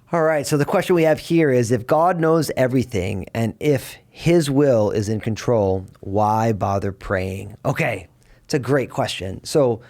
All right, so the question we have here is, if God knows everything and if his will is in control, why bother praying? Okay, it's a great question. So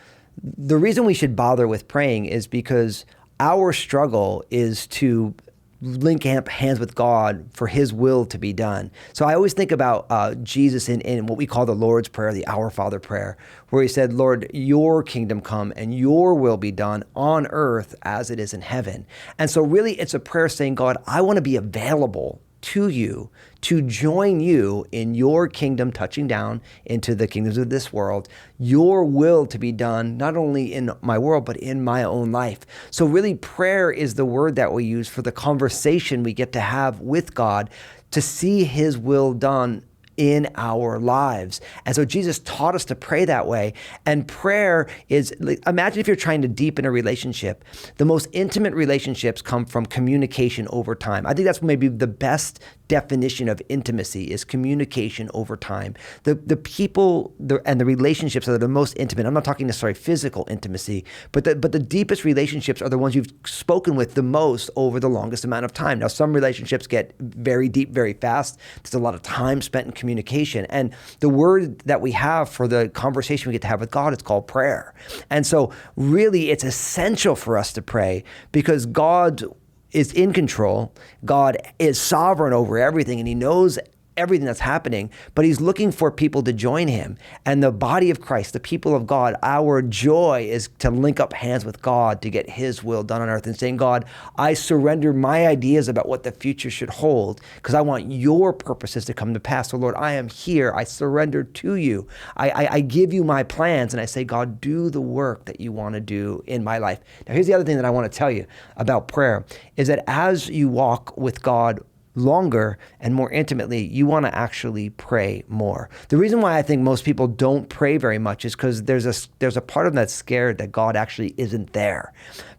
the reason we should bother with praying is because our struggle is to link hands with God for his will to be done. So I always think about Jesus in what we call the Lord's Prayer, the Our Father prayer, where he said, Lord, your kingdom come and your will be done on earth as it is in heaven. And so really it's a prayer saying, God, I want to be available to you, to join you in your kingdom, touching down into the kingdoms of this world, your will to be done, not only in my world, but in my own life. So really prayer is the word that we use for the conversation we get to have with God to see his will done in our lives. And so Jesus taught us to pray that way. And prayer is, imagine if you're trying to deepen a relationship. The most intimate relationships come from communication over time. I think that's maybe the best definition of intimacy is communication over time. The people and the relationships that are the most intimate, I'm not talking necessarily physical intimacy, but the deepest relationships are the ones you've spoken with the most over the longest amount of time. Now, some relationships get very deep very fast. There's a lot of time spent in communication. And the word that we have for the conversation we get to have with God is called prayer. And so really it's essential for us to pray because God is in control. God is sovereign over everything and he knows everything that's happening, but he's looking for people to join him. And the body of Christ, the people of God, our joy is to link up hands with God to get his will done on earth and saying, God, I surrender my ideas about what the future should hold because I want your purposes to come to pass. So Lord, I am here. I surrender to you. I give you my plans and I say, God, do the work that you want to do in my life. Now, here's the other thing that I want to tell you about prayer is that as you walk with God longer and more intimately, you want to actually pray more. The reason why I think most people don't pray very much is because there's a part of them that's scared that God actually isn't there.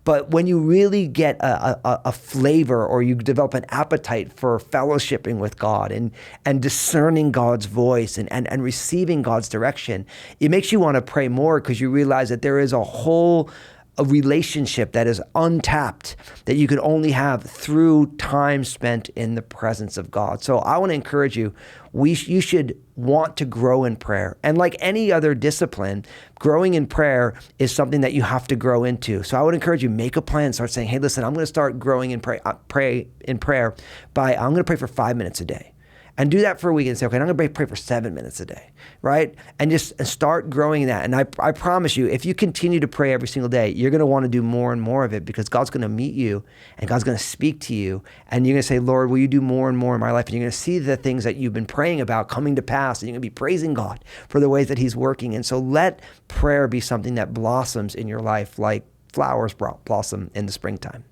But when you really get a flavor or you develop an appetite for fellowshipping with God and discerning God's voice and receiving God's direction, it makes you want to pray more because you realize that there is a relationship that is untapped that you can only have through time spent in the presence of God. So I want to encourage you, you should want to grow in prayer. And like any other discipline, growing in prayer is something that you have to grow into. So I would encourage you, make a plan, start saying, hey, listen, I'm going to start growing in prayer by, I'm going to pray for 5 minutes a day. And do that for a week and say, okay, I'm going to pray for 7 minutes a day, right? And just start growing that. And I promise you, if you continue to pray every single day, you're going to want to do more and more of it because God's going to meet you and God's going to speak to you. And you're going to say, Lord, will you do more and more in my life? And you're going to see the things that you've been praying about coming to pass. And you're going to be praising God for the ways that he's working. And so let prayer be something that blossoms in your life like flowers blossom in the springtime.